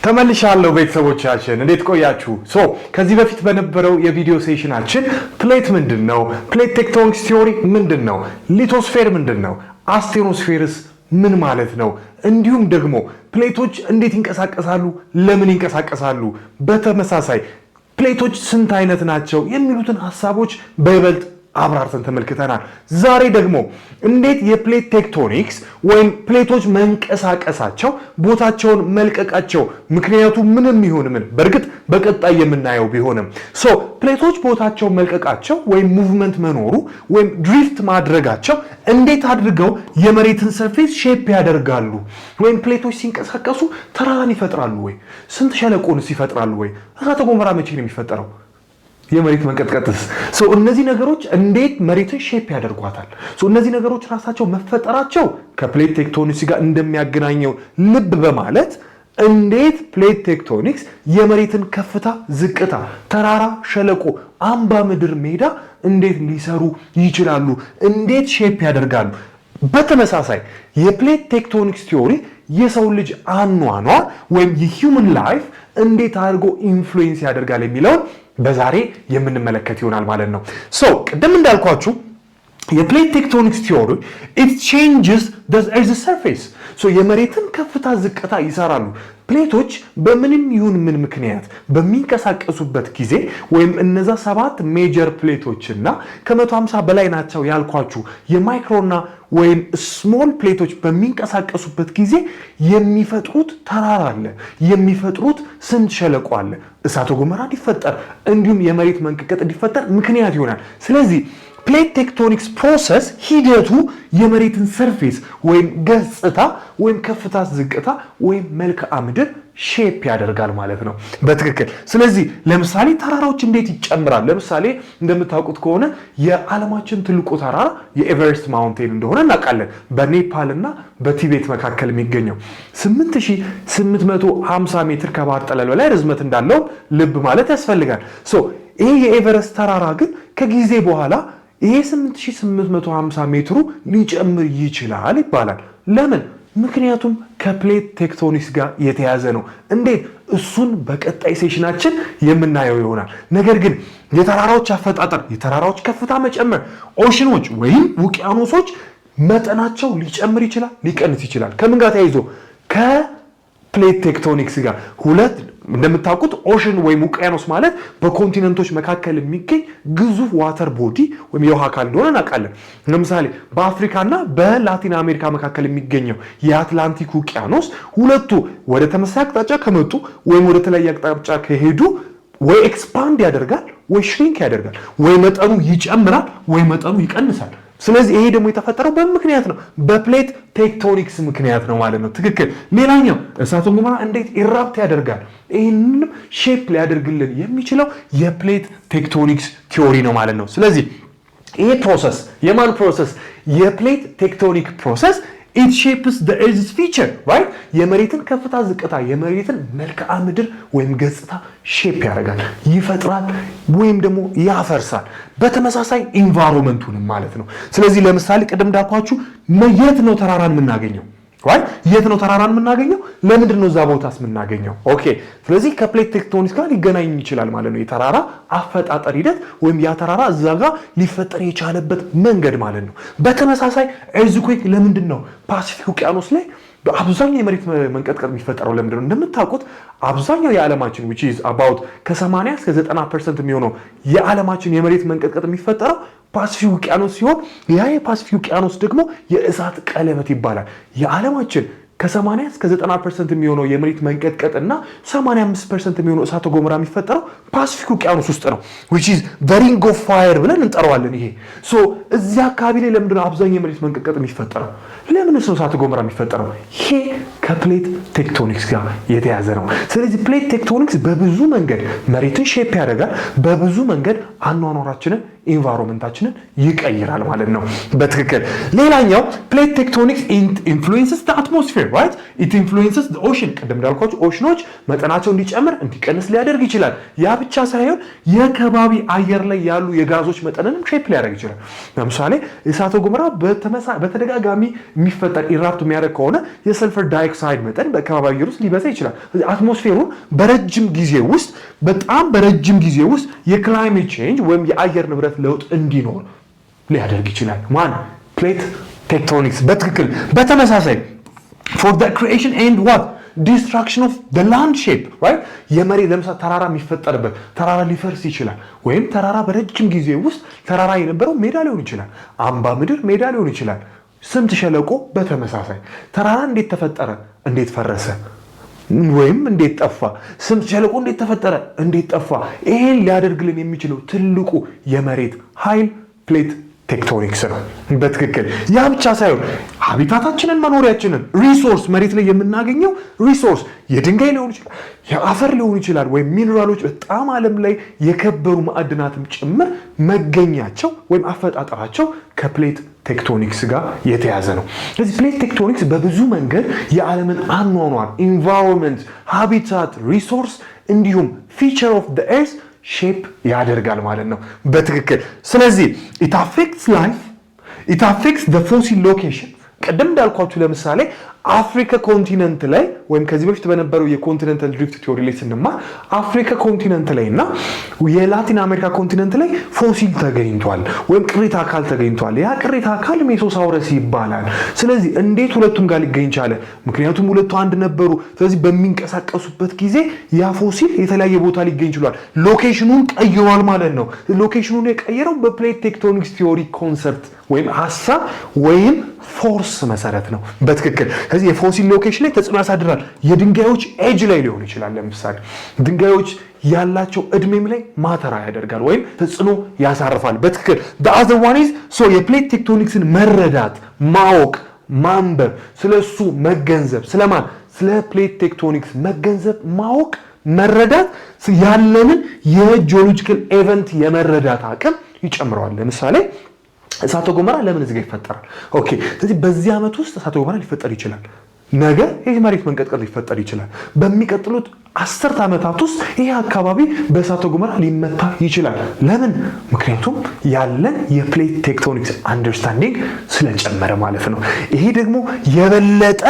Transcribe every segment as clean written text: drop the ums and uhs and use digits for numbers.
ተመልሻለሁ ቤተሰቦቻችን እንዴት ቆያችሁ? ከዚህ በፊት በነበረው የቪዲዮ ሴሽናችን ፕሌት ምንድነው? ፕሌት ቴክቶኒክስ ቲዮሪ ምንድነው? ሊቶስፌር ምንድነው? አስቴኖስፌርስ ምን ማለት ነው? እንዲሁም ደግሞ ፕሌቶች እንዴት ይንቀሳቀሳሉ? ለምን ይንቀሳቀሳሉ? በተመሳሳይ ፕሌቶች ስንት አይነት ናቸው? የሚሉትን ሐሳቦች በይበልጥ አብራርተን ተመልክተናል። ዛሬ ደግሞ እንዴት የፕሌት ቴክቶኒክስ ወይም ፕሌቶች መንቀሳቀሳቸው ቦታቸውን መልቀቃቸው ምክንያቱ ምንም ይሁን ምን በእርግጥ በቀጣይ የምናየው ቢሆንም ፕሌቶች ቦታቸውን መልቀቃቸው ወይም ሙቭመንት መኖሩ ወይም ድሪፍት ማድረጋቸው እንዴት አድርገው የመሬትን ሰርፌስ ሼፕ ያደርጋሉ? ወይም ፕሌቶች ሲንቀሳቀሱ ተራራን ይፈጥራሉ ወይ? ስንት ሸለቆንስ ይፈጥራሉ ወይ? እሳተ ገሞራ መቼ ነው የሚፈጠረው? የመሬት መንቀጥቀጥስ? እነዚህ ነገሮች እንዴት መሬትን ሼፕ ያደርጓታል? እነዚህ ነገሮች ራሳቸው መፈጠራቸው ከፕሌት ቴክቶኒክስ ጋር እንደሚያገናኘው ልብ በማለት እንዴት ፕሌት ቴክቶኒክስ የመሬትን ከፍታ፣ ዝቅታ፣ ተራራ፣ ሸለቆ፣ አምባ፣ ምድር፣ ሜዳ እንዴት ሊሰሩ ይችላሉ? እንዴት ሼፕ ያደርጋሉ? በተመሳሳይ የፕሌት ቴክቶኒክስ ቲዮሪ የሰው ልጅ አኗኗር ወይም የሂውመን ላይፍ እንዴት አድርጎ ኢንፍሉዌንስ ያደርጋል የሚለውን በዛሬ የምንመለከት ይሆናል ማለት ነው። ቅድም እንዳልኳችሁ የፕሌት ቴክቶኒክስ ቲዮሪ it changes the earth's surface የመሬትን ከፍታ ዝቅታ ይሰራሉ። ፕሌቶች በምንም ይሁን ምን ምክንያት በሚንቀሳቀሱበት ጊዜ ወይም እነዛ 7 ሜጀር ፕሌቶችና ከ150 በላይ ናቸው ያልኳችሁ የማይክሮና ወይም ስሞል ፕሌቶች በሚንቀሳቀሱበት ጊዜ የሚፈጥሩት ተራራ አለ፣ የሚፈጥሩት ስንት ሸለቆ አለ፣ እሳተ ገሞራ እንዲፈጠር እንዲሁም የመሬት መንቀጥቀጥ እንዲፈጠር ምክንያት ይሆናል። ስለዚህ ፕሌት ቴክቶኒክስ ፕሮሰስ ሂደቱ የመሬትን ሰርፌስ ወይም ገጽታ ወይም ከፍታ፣ ዝቅታ ወይም መልክዓ ምድር ሼፕ ያደርጋል ማለት ነው በትክክል። ስለዚህ ለምሳሌ ተራራዎች እንዴት ይጨምራል? ለምሳሌ እንደምታውቁት ከሆነ የዓለማችን ትልቁ ተራራ የኤቨረስት ማውንቴን እንደሆነ እናውቃለን። በኔፓልና በቲቤት መካከል የሚገኘው 8850 ሜትር ከባህር ጠለል በላይ ርዝመት እንዳለው ልብ ማለት ያስፈልጋል። ይሄ የኤቨረስት ተራራ ግን ከጊዜ በኋላ ይሄ 8850 ሜትሩ ሊጨምር ይችላል ይባላል። ለምን? ምክንያቱም ከፕሌት ቴክቶኒክስ ጋር የተያዘ ነው። እንዴት? እሱን በቀጣይ ሴሽናችን የምናየው ይሆናል። ነገር ግን የተራራዎች አፈጣጠር፣ የተራራዎች ከፍታ መጨመር፣ ኦሽኖች ወይም ውቅያኖሶች መጠናቸው ሊጨምር ይችላል፣ ሊቀንስ ይችላል። ከምን ጋር ተያይዞ? ከፕሌት ቴክቶኒክስ ጋር። ሁለት እንደምታውቁት ኦሽን ወይም ውቅያኖስ ማለት በኮንቲነንቶች መካከል የሚገኝ ግዙፍ ዋተር ቦዲ ወይም የውሃ አካል እንደሆነ እናውቃለን። ለምሳሌ በአፍሪካና በላቲን አሜሪካ መካከል የሚገኘው የአትላንቲክ ውቅያኖስ ሁለቱ ወደ ተመሳሳይ አቅጣጫ ከመጡ ወይም ወደ ተለያየ አቅጣጫ ከሄዱ ወይ ኤክስፓንድ ያደርጋል ወይ ሽሪንክ ያደርጋል፣ ወይ መጠኑ ይጨምራል ወይ መጠኑ ይቀንሳል። ስለዚህ ይሄ ደግሞ የተፈጠረው በምክንያት ነው፣ በፕሌት ቴክቶኒክስ ምክንያት ነው ማለት ነው። ትክክል። ሌላኛው እሳተ ገሞራ እንዴት ኢራፕት ያደርጋል? ይህንንም ሼፕ ሊያደርግልን የሚችለው የፕሌት ቴክቶኒክስ ቲዮሪ ነው ማለት ነው። ስለዚህ ይሄ ፕሮሰስ የማን ፕሮሰስ? የፕሌት ቴክቶኒክ ፕሮሰስ it shapes the earth's feature, right? የመሬትን ከፍታ፣ ዝቅታ፣ የመሬትን መልክዓ ምድር ወይም ገጽታ ሼፕ ያደርጋል፣ ይፈጥራል ወይም ደግሞ ያፈርሳል። በተመሳሳይ ኢንቫይሮንመንቱንም ማለት ነው። ስለዚህ ለምሳሌ ቅድም እንዳልኳችሁ የት ነው ተራራን የምናገኘው? የት ነው ተራራን የምናገኘው? ለምንድን ነው እዛ ቦታስ የምናገኘው? ኦኬ። ስለዚህ ከፕሌት ቴክቶኒክስ ጋር ሊገናኝ ይችላል ማለት ነው። የተራራ አፈጣጠር ሂደት ወይም ያ ተራራ እዛ ጋር ሊፈጠር የቻለበት መንገድ ማለት ነው። በተመሳሳይ ኤርዝኩዌክ ለምንድን ነው ፓሲፊክ ውቅያኖስ ላይ አብዛኛው የመሬት መንቀጥቀጥ የሚፈጠረው? ለምንድን ነው? እንደምታውቁት አብዛኛው የዓለማችን which is about ከ80 እስከ 90% የሚሆነው የዓለማችን የመሬት መንቀጥቀጥ የሚፈጠረው ፓሲፊክ ውቅያኖስ ሲሆን ያ የፓሲፊክ ውቅያኖስ ደግሞ የእሳት ቀለበት ይባላል። የዓለማችን ከ80 እስከ 90% የሚሆነው የመሬት መንቀጥቀጥና 85% የሚሆነው እሳተ ገሞራ የሚፈጠረው ፓሲፊክ ውቅያኖስ ውስጥ ነው which is the ring of fire ብለን እንጠራዋለን። ይሄ እዚህ አካባቢ ላይ ለምንድን ነው አብዛኛው የመሬት መንቀጥቀጥ የሚፈጠረው? ለምን ነው እሳተ ገሞራ የሚፈጠረው? ይሄ ከፕሌት ቴክቶኒክስ ጋር የተያዘ ነው። ስለዚህ ፕሌት ቴክቶኒክስ በብዙ መንገድ መሬትን ሼፕ ያደርጋል፣ በብዙ መንገድ አኗኗራችንን ኢንቫይሮንመንታችንን ይቀይራል ማለት ነው። በትክክል ሌላኛው ፕሌት ቴክቶኒክስ ኢንፍሉዌንስስ ዘ አትሞስፌር ራይት ኢት ኢንፍሉዌንስስ ዘ ኦሽን ቅድም እንዳልኳችሁ ኦሽኖች መጠናቸው እንዲጨምር እንዲቀንስ ሊያደርግ ይችላል። ያ ብቻ ሳይሆን የከባቢ አየር ላይ ያሉ የጋዞች መጠንንም ሼፕ ሊያደርግ ይችላል። ለምሳሌ እሳተ ገሞራ በተደጋጋሚ የሚፈጠር ኢራፕት የሚያደርግ ከሆነ የሰልፈር ዳይኦክሳይድ መጠን በከባቢ አየር ውስጥ ሊበዛ ይችላል። አትሞስፌሩን በረጅም ጊዜ ውስጥ በጣም በረጅም ጊዜ ውስጥ የክላይሜት ቼንጅ ወይም የአየር ንብረት ለውጥ እንዲኖር ሊያደርግ ይችላል። ማን ፕሌት ቴክቶኒክስ በትክክል በተመሳሳይ for the creation and what destruction of the landscape right የመሬት ለምሳሌ ተራራ የሚፈጠርበት ተራራ ሊፈርስ ይችላል። ወይም ተራራ በረጅም ጊዜ ውስጥ ተራራ የነበረው ሜዳ ሊሆን ይችላል። አምባ ምድር ሜዳ ሊሆን ይችላል። ስምጥ ሸለቆ በተመሳሳይ ተራራ እንዴት ተፈጠረ እንዴት ፈረሰ ወይም እንዴት ጠፋ? ስምጥ ሸለቆ እንዴት ተፈጠረ እንዴት ጠፋ? ይሄን ሊያደርግልን የሚችለው ትልቁ የመሬት ኃይል ፕሌት ቴክቶኒክስ ነው። በትክክል ያ ብቻ ሳይሆን ሀቢታታችንን መኖሪያችንን ሪሶርስ መሬት ላይ የምናገኘው ሪሶርስ የድንጋይ ሊሆን ይችላል የአፈር ሊሆን ይችላል ወይም ሚነራሎች በጣም ዓለም ላይ የከበሩ ማዕድናትም ጭምር መገኛቸው ወይም አፈጣጠራቸው ከፕሌት ቴክቶኒክስ ጋር የተያዘ ነው። ስለዚህ ፕሌት ቴክቶኒክስ በብዙ መንገድ የዓለምን አኗኗር ኢንቫይሮንመንት ሃቢታት ሪሶርስ እንዲሁም ፊቸር ኦፍ ዘ ኤርዝ ሼፕ ያደርጋል ማለት ነው። በትክክል ስለዚህ it affects life it affects the fossil location ቀደም እንዳልኳችሁ ለምሳሌ አፍሪካ ኮንቲነንት ላይ ወይም ከዚህ በፊት በነበረው የኮንቲኔንታል ድሪፍት ቲዮሪ ላይ ስንማር አፍሪካ ኮንቲነንት ላይ እና የላቲን አሜሪካ ኮንቲነንት ላይ ፎሲል ተገኝቷል ወይም ቅሪተ አካል ተገኝቷል። ያ ቅሪተ አካል ሜሶሳውረስ ይባላል። ስለዚህ እንዴት ሁለቱም ጋር ሊገኝ ቻለ? ምክንያቱም ሁለቱ አንድ ነበሩ። ስለዚህ በሚንቀሳቀሱበት ጊዜ ያ ፎሲል የተለያየ ቦታ ሊገኝ ችሏል። ሎኬሽኑን ቀይሯል ማለት ነው። ሎኬሽኑን የቀየረው በፕሌት ቴክቶኒክስ ቲዮሪ ኮንሰፕት ወይም ሐሳብ ወይም ፎርስ መሰረት ነው። በትክክል ስለዚህ የፎሲል ሎኬሽን ላይ ተጽዕኖ ያሳድራል። የድንጋዮች ኤጅ ላይ ሊሆን ይችላል። ለምሳሌ ድንጋዮች ያላቸው እድሜም ላይ ማተራ ያደርጋል ወይም ተጽዕኖ ያሳርፋል። በትክክል the other one is so የፕሌት ቴክቶኒክስን መረዳት ማወቅ ማንበብ ስለሱ መገንዘብ ስለማን ስለ ፕሌት ቴክቶኒክስ መገንዘብ ማወቅ መረዳት ያለንን የጂኦሎጂካል ኢቨንት የመረዳት አቅም ይጨምረዋል። ለምሳሌ እሳተ ገሞራ ለምን እዚህ ጋር ይፈጠራል? ኦኬ ስለዚህ በዚህ ዓመት ውስጥ እሳተ ገሞራ ሊፈጠር ይችላል። ነገ ይህ መሬት መንቀጥቀጥ ሊፈጠር ይችላል። በሚቀጥሉት 10 ዓመታት ውስጥ ይህ አካባቢ በእሳተ ገሞራ ሊመታ ይችላል። ለምን? ምክንያቱም ያለን የፕሌት ቴክቶኒክስ አንደርስታንዲንግ ስለጨመረ ማለት ነው። ይሄ ደግሞ የበለጠ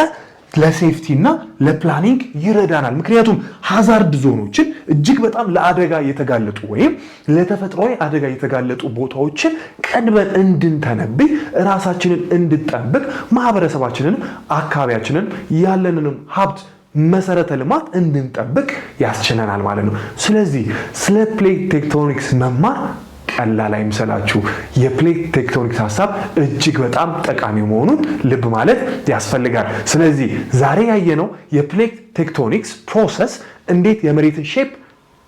ለሴፍቲ እና ለፕላኒንግ ይረዳናል። ምክንያቱም ሃዛርድ ዞኖችን እጅግ በጣም ለአደጋ የተጋለጡ ወይም ለተፈጥሯዊ አደጋ የተጋለጡ ቦታዎችን ቀድመን እንድንተነብይ ራሳችንን እንድንጠብቅ ማህበረሰባችንን አካባቢያችንን ያለንንም ሀብት መሰረተ ልማት እንድንጠብቅ ያስችለናል ማለት ነው። ስለዚህ ስለ ፕሌት ቴክቶኒክስ መማር ቀላል አይምሰላችሁ። የፕሌት ቴክቶኒክስ ሐሳብ እጅግ በጣም ጠቃሚ መሆኑን ልብ ማለት ያስፈልጋል። ስለዚህ ዛሬ ያየነው የፕሌት ቴክቶኒክስ ፕሮሰስ እንዴት የመሬትን ሼፕ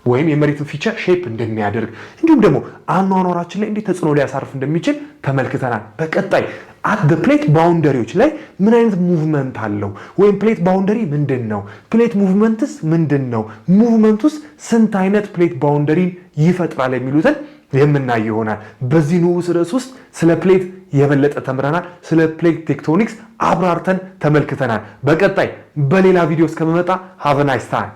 ወይም የመሬትን ፊቸር ሼፕ እንደሚያደርግ እንዲሁም ደግሞ አኗኗራችን ላይ እንዴት ተጽዕኖ ሊያሳርፍ እንደሚችል ተመልክተናል። በቀጣይ አት ዘ ፕሌት ባውንደሪዎች ላይ ምን አይነት ሙቭመንት አለው ወይም ፕሌት ባውንደሪ ምንድነው? ፕሌት ሙቭመንትስ ምንድነው? ሙቭመንቱስ ስንት አይነት ፕሌት ባውንደሪን ይፈጥራል የሚሉትን የምናይ ይሆናል። በዚህ ንዑስ ርዕስ ውስጥ ስለ ፕሌት የበለጠ ተምረናል። ስለ ፕሌት ቴክቶኒክስ አብራርተን ተመልክተናል። በቀጣይ በሌላ ቪዲዮ እስከመመጣ ሃቭ ናይስ ታይም